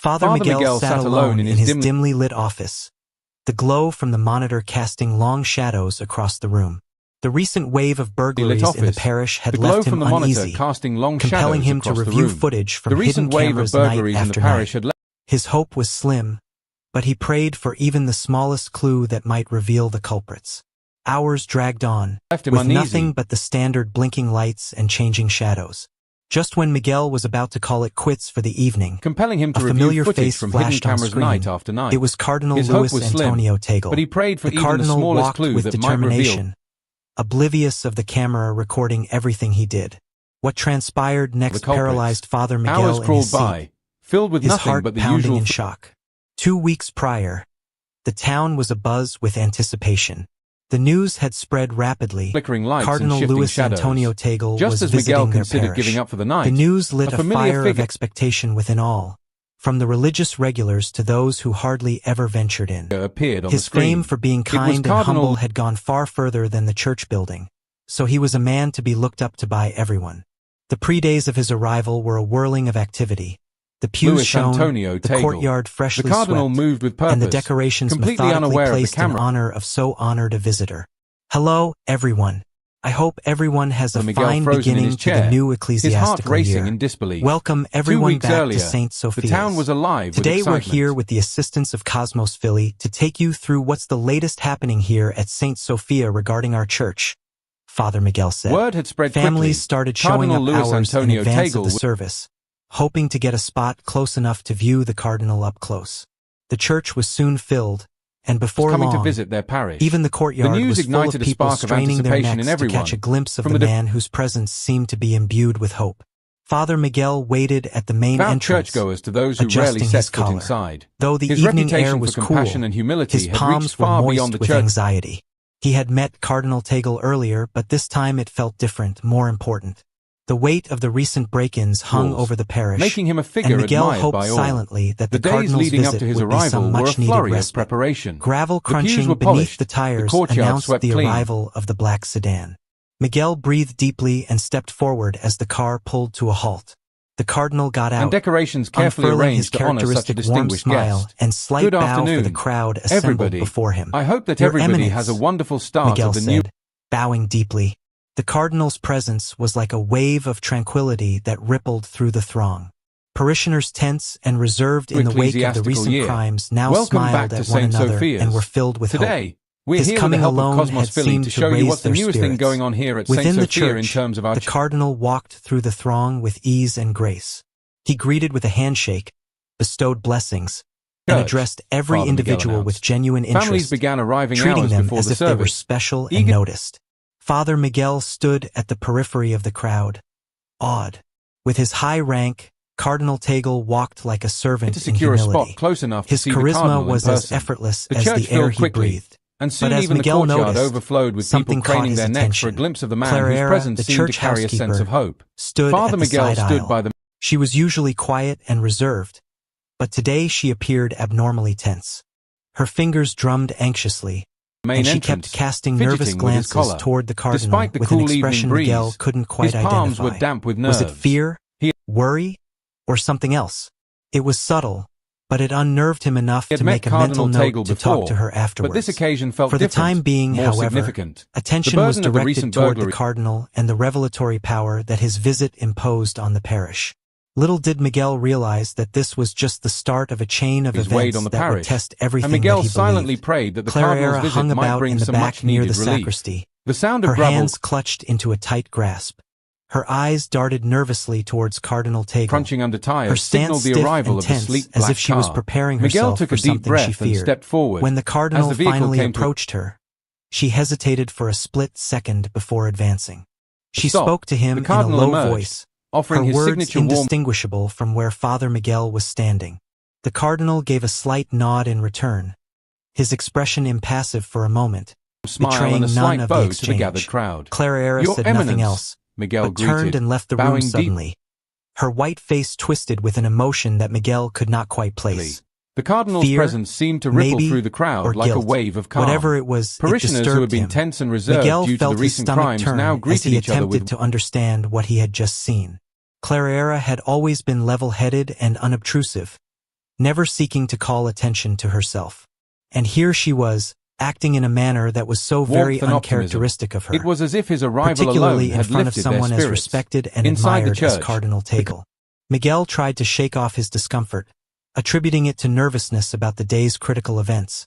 Father Miguel sat alone in his dimly lit office, the glow from the monitor casting long shadows across the room. The recent wave of burglaries in the parish had left him uneasy, compelling him to review footage from hidden cameras night after night. His hope was slim, but he prayed for even the smallest clue that might reveal the culprits. Hours dragged on, with nothing but the standard blinking lights and changing shadows. Just when Miguel was about to call it quits for the evening, compelling him to a familiar review footage face from hidden flashed on cameras screen. night after night. It was Cardinal His hope Luis was slim, Antonio Tagle. but he prayed for the even the Cardinal smallest walked clue with that might determination, reveal. Oblivious of the camera recording everything he did. What transpired next paralyzed Father Miguel Hours in his crawled seat, by, filled with his nothing heart but the pounding usual in shock. 2 weeks prior, the town was abuzz with anticipation. The news had spread rapidly. Flickering lights Cardinal and shifting Luis shadows. Antonio Tagle Just was as visiting Miguel their considered parish. giving up for the night, The news lit a familiar fire of figure expectation within all, from the religious regulars to those who hardly ever ventured in. appeared on His the screen. fame for being kind and Cardinal humble had gone far further than the church building, so he was a man to be looked up to by everyone. The pre-days of his arrival were a whirling of activity. The pews shone, the courtyard freshly the Cardinal swept, moved with purpose, and the decorations completely methodically unaware of the placed in camera. honor of so honored a visitor. Hello, everyone. I hope everyone has a Miguel fine frozen in beginning his to the chair, new his heart ecclesiastical racing year. in disbelief. Welcome 2 everyone weeks back earlier, to St. Sophia's. the town was alive Today with we're excitement. here with the assistance of Cosmos Philly to take you through what's the latest happening here at St. Sophia regarding our church, Father Miguel said. Word had spread quickly. Families started showing Cardinal up Luis hours in Antonio advance of Tagle the service, hoping to get a spot close enough to view the Cardinal up close. The church was soon filled, and before coming long, to visit their parish. even the courtyard The news was full of ignited a people spark of straining their anticipation necks in to everyone, catch a glimpse of from the the man whose presence seemed to be imbued with hope. Father Miguel waited at the main Devout entrance, churchgoers to those who rarely adjusting set his foot collar. inside. Though the His evening reputation air was for cool, compassion and humility his had palms reached were far moist beyond the with church. anxiety. He had met Cardinal Tagle earlier, but this time it felt different, more important. The weight of the recent break-ins hung over the parish, making him a figure and Miguel admired hoped by all. silently that the days Cardinal's leading up visit to his would be arrival some were a much-needed flurry of respite. preparation. Gravel The pews crunching were beneath polished, the tires courtyard announced swept the clean. arrival of the black sedan. Miguel breathed deeply and stepped forward as the car pulled to a halt. The Cardinal got out, And decorations carefully unfurling his arranged to honor such a characteristic warm distinguished smile guest. and slight Good bow for afternoon, the crowd assembled everybody. before him. I hope that Your everybody Eminence, has a wonderful start Miguel of the said, new... bowing deeply. The Cardinal's presence was like a wave of tranquility that rippled through the throng. Parishioners tense and reserved in the wake of the recent crimes now Welcome smiled back at to one St. another Sophia's. and were filled with Today, hope. we're His here with the coming help of alone Cosmos had Philly seemed to to show you raise what's the their newest thing spirits. going on here at Within St. the Sophia in church, terms of our... the Cardinal walked through the throng with ease and grace. He greeted with a handshake, bestowed blessings, and addressed every Father Miguel individual with announced. genuine interest, Families began arriving treating hours them before as the if they were service. special and noticed. Father Miguel stood at the periphery of the crowd, awed. With his high rank, Cardinal Tagle walked like a servant To in secure a humility. spot close enough to His see the charisma Cardinal was in as person. effortless The as church the air filled he quickly, breathed. and soon But as even Miguel the courtyard noticed, overflowed with something people craning caught their his necks for a attention. glimpse of the man Clara whose Era, presence the seemed to church carry a sense housekeeper, of hope. stood Father at the Miguel side stood aisle. by the... She was usually quiet and reserved, but today she appeared abnormally tense. Her fingers drummed anxiously, and she kept casting nervous glances toward the Cardinal Despite the with cool an expression evening breeze, Miguel couldn't quite his palms identify. were damp with nerves. Was it fear, worry, or something else? It was subtle, but it unnerved him enough to make a mental note to talk to her afterwards. But this occasion felt For the time being, more however, significant. attention was directed toward the Cardinal and the revelatory power that his visit imposed on the parish. Little did Miguel realize that this was just the start of a chain of events that would test everything and Miguel that he silently believed. prayed that the Clara Cardinal's Era visit hung might about bring in the some back near the much-needed relief. sacristy. The sound of Her gravel hands clutched into a tight grasp. Her eyes darted nervously towards Cardinal Tagle. crunching under tires Her stance signaled the stiff arrival and of the tense, sleek as black if she was car. preparing Miguel herself took for a deep something she breath and feared. stepped forward. When the Cardinal As the vehicle finally came to... approached her, she hesitated for a split second before advancing. She Stop. spoke to him The in a Cardinal low emerged, voice, offering her his words signature warm... indistinguishable from where Father Miguel was standing. The Cardinal gave a slight nod in return, his expression impassive for a moment, smile betraying and a none slight of bow the to the exchange. gathered crowd. Clara Era Your said Eminence, nothing else, Miguel but turned greeted, and left the room bowing suddenly. Her white face twisted with an emotion that Miguel could not quite place. The Cardinal's Fear, presence seemed to ripple maybe, through the crowd or like a guilt. wave of calm. Whatever it was, Parishioners it who had disturbed been him. tense and reserved Miguel due to the felt his recent stomach crimes turn now as greeted he each other attempted with... to understand what he had just seen. Clara Era had always been level-headed and unobtrusive, never seeking to call attention to herself. And here she was, acting in a manner that was so very uncharacteristic of her. It was as if his arrival particularly alone had in front of lifted someone their as spirits. respected and Inside the admired as church, Cardinal Tagle. Miguel tried to shake off his discomfort, attributing it to nervousness about the day's critical events.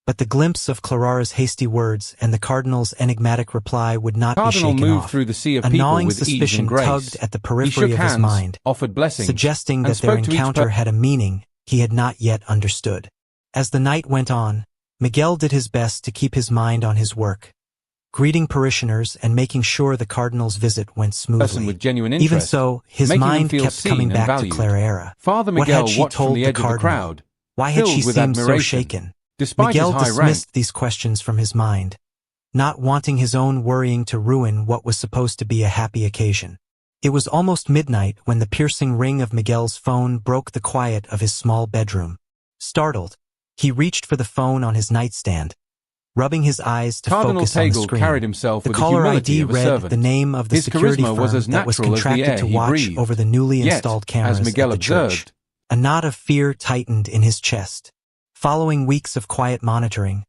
But the glimpse of Clarara's hasty words and the Cardinal's enigmatic reply would not be shaken moved off. through the sea of A people gnawing with ease suspicion and grace. tugged at the He periphery shook of his hands, mind, offered blessings, suggesting that and their spoke to each encounter had a meaning he had not yet understood. As the night went on, Miguel did his best to keep his mind on his work, greeting parishioners and making sure the Cardinal's visit went smoothly. With genuine interest, Even so, his mind kept coming back to Clara. Father What Miguel had she watched told from the the edge of the Cardinal? crowd, Why had she filled with seemed so admiration. shaken? Despite Miguel his high dismissed rank, these questions from his mind, not wanting his own worrying to ruin what was supposed to be a happy occasion. It was almost midnight when the piercing ring of Miguel's phone broke the quiet of his small bedroom. Startled, he reached for the phone on his nightstand, rubbing his eyes to Cardinal focus on the Tagle screen. carried himself The with the caller humility ID of a read servant. the name of the His security charisma was firm as that was natural as the contracted air to he watch breathed. over the newly Yet, installed cameras as Miguel at the church. observed, A knot of fear tightened in his chest. Following weeks of quiet monitoring,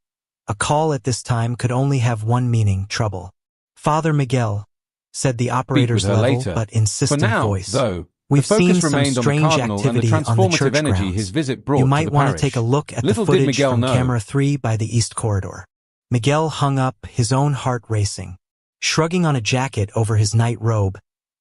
a call at this time could only have one meaning: trouble. "Father Miguel," said the operator's level but insistent For now, voice. though, "We've the focus seen some remained strange on the Cardinal and the activity on the transformative church energy grounds. his visit brought You to might the want to parish. take a look at Little the did footage Miguel from know. camera 3 by the east corridor." Miguel hung up, his own heart racing. Shrugging on a jacket over his night robe,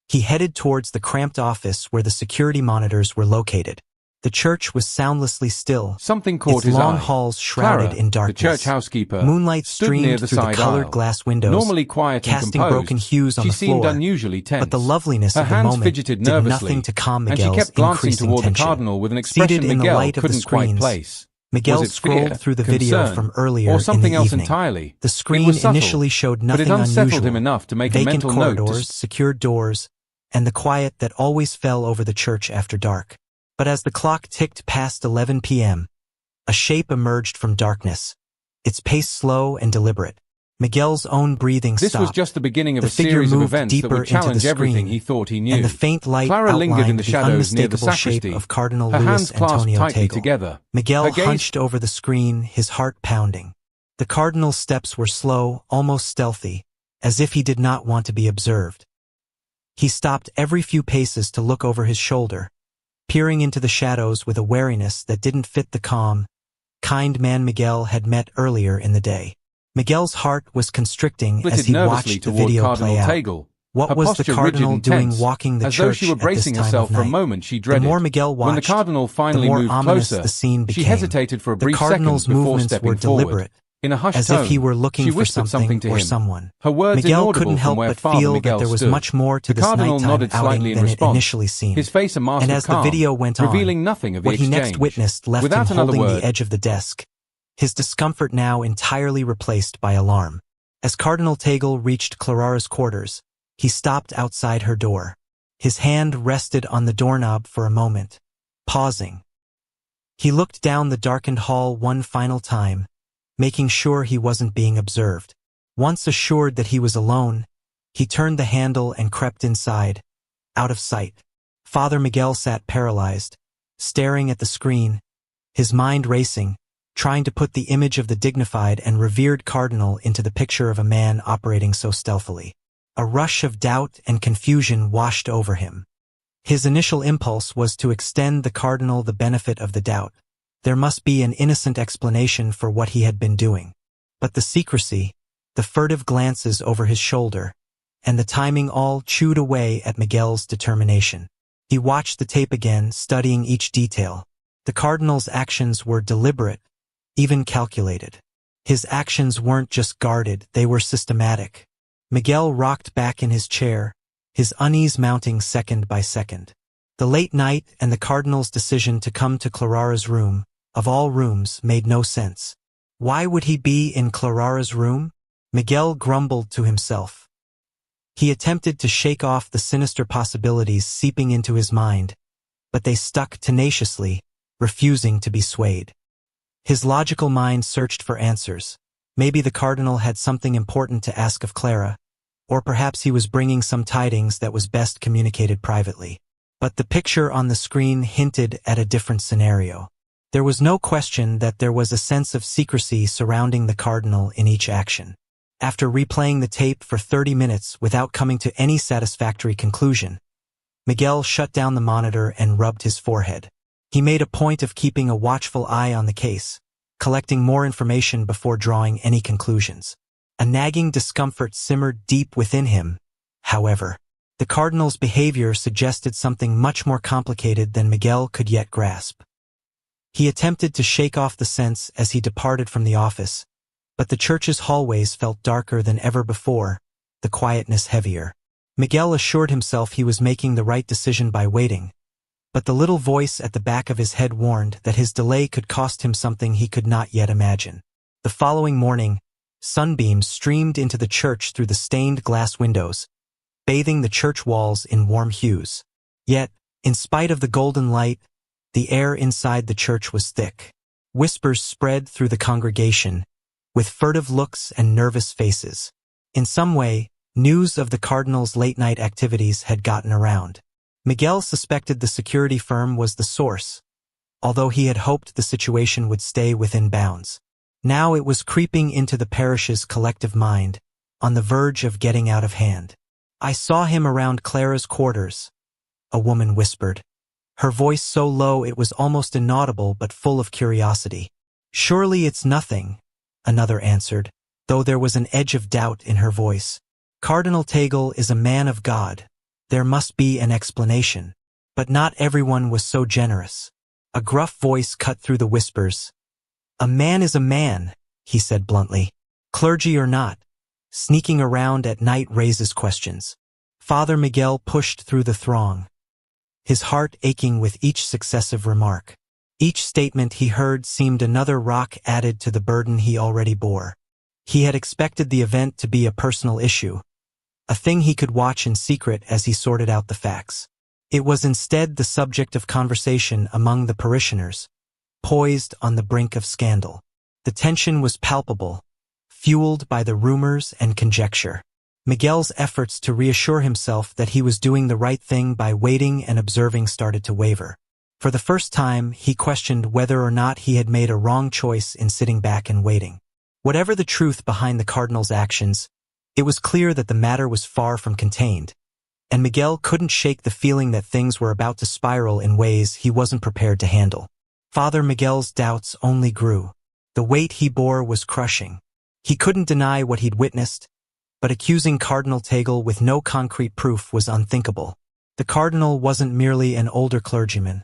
he headed towards the cramped office where the security monitors were located. The church was soundlessly still, Something caught its his long eye. halls shrouded Clara, in darkness. the church housekeeper, Moonlight stood near streamed the through the side colored aisle. glass windows, Normally quiet and casting composed, broken hues on she the seemed floor. unusually tense. But the loveliness Her of the hands moment fidgeted did nervously, nothing to calm and she Miguel's kept glancing increasing toward tension. the Cardinal with an expression Seated in the Miguel light of the couldn't quite screens, place. Miguel Was it scrolled fear, through the video concern, from earlier or something in the else evening. entirely? The It screen was subtle, initially showed but nothing it unsettled unusual: him enough to make a vacant mental note corridors, secured doors, and the quiet that always fell over the church after dark. But as the clock ticked past 11 p.m., a shape emerged from darkness, its pace slow and deliberate. Miguel's own breathing stopped. This was just the beginning of The a figure series of moved events that deeper would challenge into the everything screen, he thought he knew. and the faint light Clara lingered in outlined the the shadows near the unmistakable shape sacristy, of Cardinal her Louis hands clasped Antonio tightly Tagle. together. Miguel Her gaze hunched over the screen, his heart pounding. The Cardinal's steps were slow, almost stealthy, as if he did not want to be observed. He stopped every few paces to look over his shoulder, peering into the shadows with a wariness that didn't fit the calm, kind man Miguel had met earlier in the day. Miguel's heart was constricting as he watched the video Cardinal play out. Tagle. What Her was the posture Cardinal rigid and doing tense, walking the as though church she were at this bracing time herself of for a night? moment she The dreaded. more Miguel When the watched, Cardinal the finally more moved ominous closer, the scene she became. hesitated for a The brief Cardinal's second before movements stepping were forward. deliberate, In a hushed as tone, if he were looking she for whispered something to or him. someone. Her words Miguel inaudible couldn't from help where but Father feel Miguel that there was stood. much more to The this Cardinal nighttime nodded slightly outing in than it response, initially seemed. his face a mask And of as the calm, video went on, revealing nothing of the what he exchange. next witnessed left Without him another holding word, the edge of the desk, his discomfort now entirely replaced by alarm. As Cardinal Tagle reached Clarara's quarters, he stopped outside her door. His hand rested on the doorknob for a moment, pausing. He looked down the darkened hall one final time, making sure he wasn't being observed. Once assured that he was alone, he turned the handle and crept inside, out of sight. Father Miguel sat paralyzed, staring at the screen, his mind racing, trying to put the image of the dignified and revered cardinal into the picture of a man operating so stealthily. A rush of doubt and confusion washed over him. His initial impulse was to extend the cardinal the benefit of the doubt. There must be an innocent explanation for what he had been doing. But the secrecy, the furtive glances over his shoulder, and the timing all chewed away at Miguel's determination. He watched the tape again, studying each detail. The cardinal's actions were deliberate, even calculated. His actions weren't just guarded, they were systematic. Miguel rocked back in his chair, his unease mounting second by second. The late night and the cardinal's decision to come to Clarara's room, of all rooms, made no sense. Why would he be in Clarara's room? Miguel grumbled to himself. He attempted to shake off the sinister possibilities seeping into his mind, but they stuck tenaciously, refusing to be swayed. His logical mind searched for answers. Maybe the cardinal had something important to ask of Clara, or perhaps he was bringing some tidings that was best communicated privately. But the picture on the screen hinted at a different scenario. There was no question that there was a sense of secrecy surrounding the cardinal in each action. After replaying the tape for 30 minutes without coming to any satisfactory conclusion, Miguel shut down the monitor and rubbed his forehead. He made a point of keeping a watchful eye on the case, collecting more information before drawing any conclusions. A nagging discomfort simmered deep within him, however. The cardinal's behavior suggested something much more complicated than Miguel could yet grasp. He attempted to shake off the sense as he departed from the office, but the church's hallways felt darker than ever before, the quietness heavier. Miguel assured himself he was making the right decision by waiting, but the little voice at the back of his head warned that his delay could cost him something he could not yet imagine. The following morning, sunbeams streamed into the church through the stained glass windows, bathing the church walls in warm hues. Yet, in spite of the golden light, the air inside the church was thick. Whispers spread through the congregation, with furtive looks and nervous faces. In some way, news of the cardinal's late-night activities had gotten around. Miguel suspected the security firm was the source, although he had hoped the situation would stay within bounds. Now it was creeping into the parish's collective mind, on the verge of getting out of hand. "I saw him around Clara's quarters," a woman whispered, her voice so low it was almost inaudible but full of curiosity. "Surely it's nothing," another answered, though there was an edge of doubt in her voice. "Cardinal Tagle is a man of God. There must be an explanation." But not everyone was so generous. A gruff voice cut through the whispers. "A man is a man," he said bluntly. "Clergy or not, sneaking around at night raises questions." Father Miguel pushed through the throng, his heart aching with each successive remark. Each statement he heard seemed another rock added to the burden he already bore. He had expected the event to be a personal issue, a thing he could watch in secret as he sorted out the facts. It was instead the subject of conversation among the parishioners, poised on the brink of scandal. The tension was palpable, fueled by the rumors and conjecture. Miguel's efforts to reassure himself that he was doing the right thing by waiting and observing started to waver. For the first time, he questioned whether or not he had made a wrong choice in sitting back and waiting. Whatever the truth behind the cardinal's actions, it was clear that the matter was far from contained, and Miguel couldn't shake the feeling that things were about to spiral in ways he wasn't prepared to handle. Father Miguel's doubts only grew. The weight he bore was crushing. He couldn't deny what he'd witnessed, but accusing Cardinal Tagle with no concrete proof was unthinkable. The cardinal wasn't merely an older clergyman.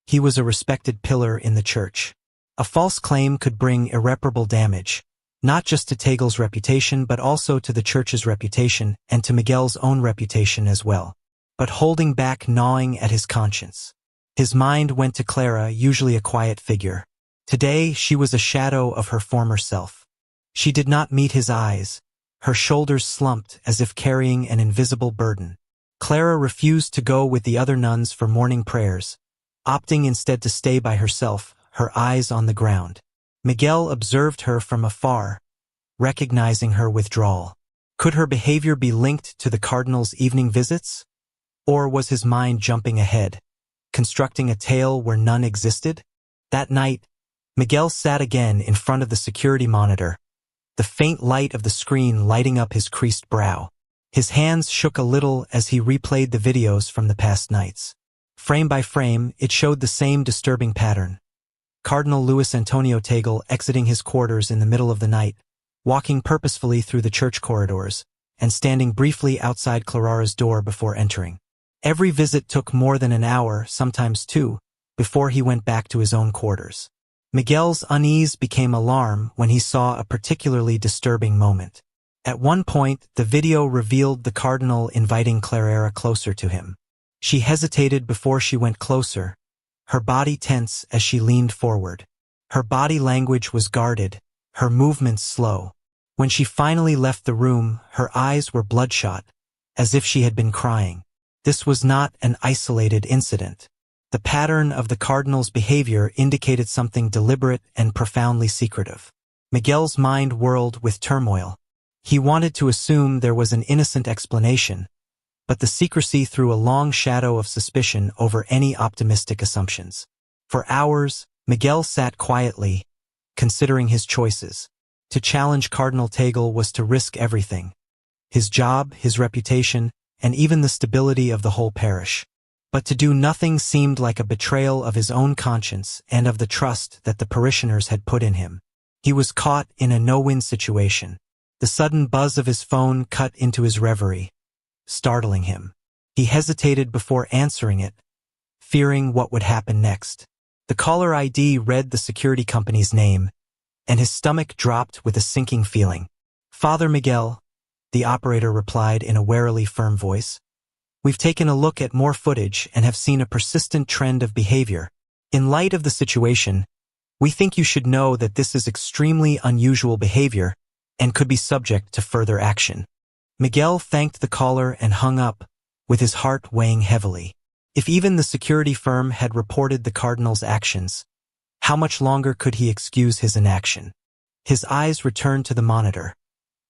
He was a respected pillar in the church. A false claim could bring irreparable damage, not just to Tagle's reputation but also to the church's reputation and to Miguel's own reputation as well. But holding back gnawing at his conscience. His mind went to Clara, usually a quiet figure. Today she was a shadow of her former self. She did not meet his eyes. Her shoulders slumped as if carrying an invisible burden. Clara refused to go with the other nuns for morning prayers, opting instead to stay by herself, her eyes on the ground. Miguel observed her from afar, recognizing her withdrawal. Could her behavior be linked to the cardinal's evening visits? Or was his mind jumping ahead, constructing a tale where none existed? That night, Miguel sat again in front of the security monitor, the faint light of the screen lighting up his creased brow. His hands shook a little as he replayed the videos from the past nights. Frame by frame, it showed the same disturbing pattern. Cardinal Luis Antonio Tagle exiting his quarters in the middle of the night, walking purposefully through the church corridors, and standing briefly outside Clara's door before entering. Every visit took more than an hour, sometimes two, before he went back to his own quarters. Miguel's unease became alarm when he saw a particularly disturbing moment. At one point, the video revealed the cardinal inviting Clara closer to him. She hesitated before she went closer, her body tense as she leaned forward. Her body language was guarded, her movements slow. When she finally left the room, her eyes were bloodshot, as if she had been crying. This was not an isolated incident. The pattern of the cardinal's behavior indicated something deliberate and profoundly secretive. Miguel's mind whirled with turmoil. He wanted to assume there was an innocent explanation, but the secrecy threw a long shadow of suspicion over any optimistic assumptions. For hours, Miguel sat quietly, considering his choices. To challenge Cardinal Tagle was to risk everything. His job, his reputation, and even the stability of the whole parish. But to do nothing seemed like a betrayal of his own conscience and of the trust that the parishioners had put in him. He was caught in a no-win situation. The sudden buzz of his phone cut into his reverie, startling him. He hesitated before answering it, fearing what would happen next. The caller ID read the security company's name, and his stomach dropped with a sinking feeling. "Father Miguel," the operator replied in a warily firm voice. "We've taken a look at more footage and have seen a persistent trend of behavior. In light of the situation, we think you should know that this is extremely unusual behavior and could be subject to further action." Miguel thanked the caller and hung up, with his heart weighing heavily. If even the security firm had reported the cardinal's actions, how much longer could he excuse his inaction? His eyes returned to the monitor,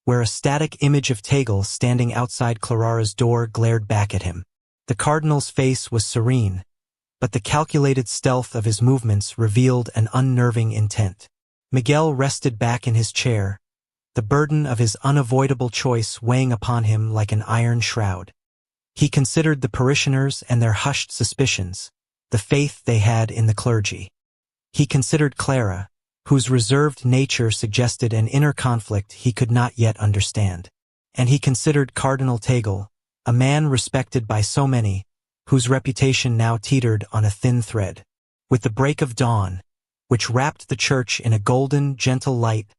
where a static image of Tagle standing outside Clarara's door glared back at him. The cardinal's face was serene, but the calculated stealth of his movements revealed an unnerving intent. Miguel rested back in his chair, the burden of his unavoidable choice weighing upon him like an iron shroud. He considered the parishioners and their hushed suspicions, the faith they had in the clergy. He considered Clara, whose reserved nature suggested an inner conflict he could not yet understand. And he considered Cardinal Tagle, a man respected by so many, whose reputation now teetered on a thin thread. With the break of dawn, which wrapped the church in a golden, gentle light,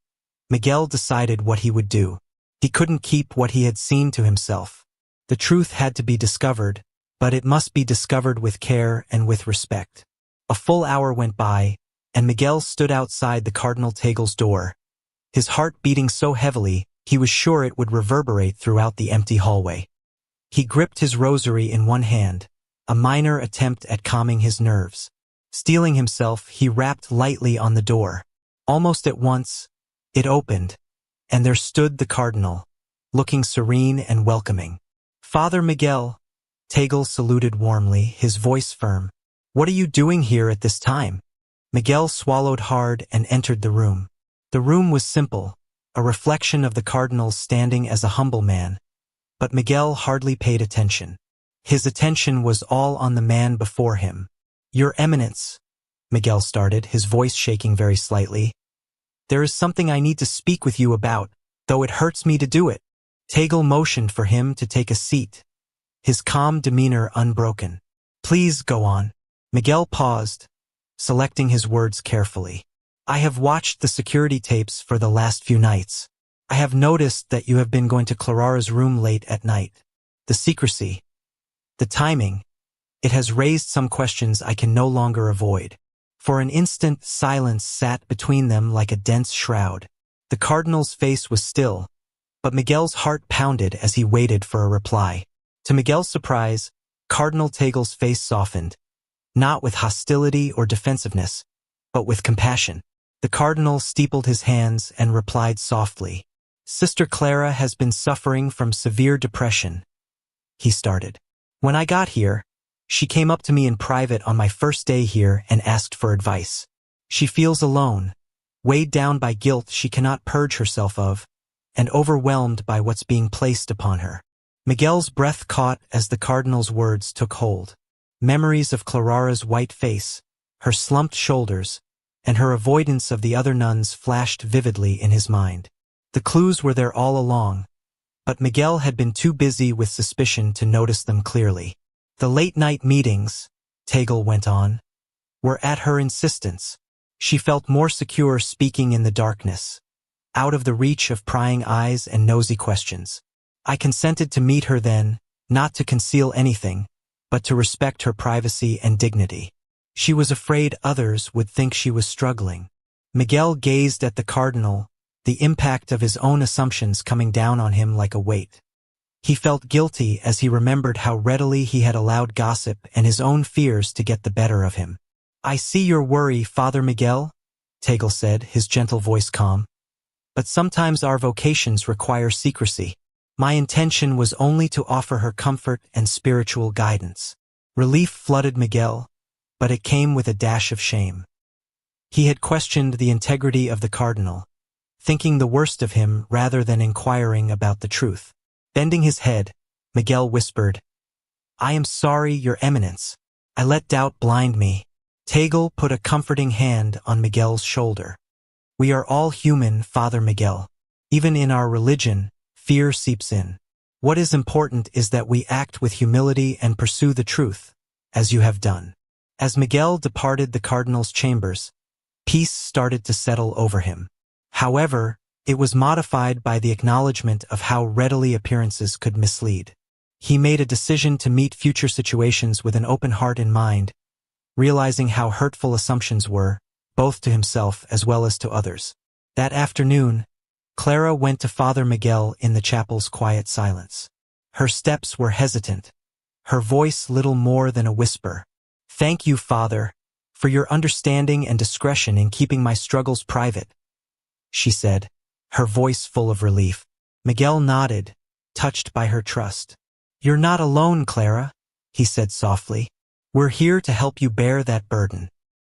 Miguel decided what he would do. He couldn't keep what he had seen to himself. The truth had to be discovered, but it must be discovered with care and with respect. A full hour went by, and Miguel stood outside the Cardinal Tagle's door, his heart beating so heavily he was sure it would reverberate throughout the empty hallway. He gripped his rosary in one hand, a minor attempt at calming his nerves. Steeling himself, he rapped lightly on the door. Almost at once, it opened, and there stood the cardinal, looking serene and welcoming. "Father Miguel," Tagle saluted warmly, his voice firm. "What are you doing here at this time?" Miguel swallowed hard and entered the room. The room was simple, a reflection of the cardinal standing as a humble man, but Miguel hardly paid attention. His attention was all on the man before him. "Your Eminence," Miguel started, his voice shaking very slightly. "There is something I need to speak with you about, though it hurts me to do it." Tagle motioned for him to take a seat, his calm demeanor unbroken. "Please go on." Miguel paused, selecting his words carefully. "I have watched the security tapes for the last few nights. I have noticed that you have been going to Clarara's room late at night. The secrecy, the timing, it has raised some questions I can no longer avoid." For an instant, silence sat between them like a dense shroud. The cardinal's face was still, but Miguel's heart pounded as he waited for a reply. To Miguel's surprise, Cardinal Tagle's face softened, not with hostility or defensiveness, but with compassion. The cardinal steepled his hands and replied softly. "Sister Clara has been suffering from severe depression," he started. "When I got here, she came up to me in private on my first day here and asked for advice. She feels alone, weighed down by guilt she cannot purge herself of, and overwhelmed by what's being placed upon her." Miguel's breath caught as the cardinal's words took hold. Memories of Clarara's white face, her slumped shoulders, and her avoidance of the other nuns flashed vividly in his mind. The clues were there all along, but Miguel had been too busy with suspicion to notice them clearly. "The late-night meetings," Tagle went on, "were at her insistence. She felt more secure speaking in the darkness, out of the reach of prying eyes and nosy questions. I consented to meet her then, not to conceal anything, but to respect her privacy and dignity. She was afraid others would think she was struggling." Miguel gazed at the cardinal, the impact of his own assumptions coming down on him like a weight. He felt guilty as he remembered how readily he had allowed gossip and his own fears to get the better of him. "I see your worry, Father Miguel," Tagle said, his gentle voice calm. "But sometimes our vocations require secrecy. My intention was only to offer her comfort and spiritual guidance." Relief flooded Miguel, but it came with a dash of shame. He had questioned the integrity of the cardinal, thinking the worst of him rather than inquiring about the truth. Bending his head, Miguel whispered, "I am sorry, Your Eminence. I let doubt blind me." Tagle put a comforting hand on Miguel's shoulder. "We are all human, Father Miguel. Even in our religion, fear seeps in. What is important is that we act with humility and pursue the truth, as you have done." As Miguel departed the cardinal's chambers, peace started to settle over him. However, it was modified by the acknowledgement of how readily appearances could mislead. He made a decision to meet future situations with an open heart and mind, realizing how hurtful assumptions were, both to himself as well as to others. That afternoon, Clara went to Father Miguel in the chapel's quiet silence. Her steps were hesitant, her voice little more than a whisper. "Thank you, Father, for your understanding and discretion in keeping my struggles private," she said, her voice full of relief. Miguel nodded, touched by her trust. "You're not alone, Clara," he said softly. "We're here to help you bear that burden."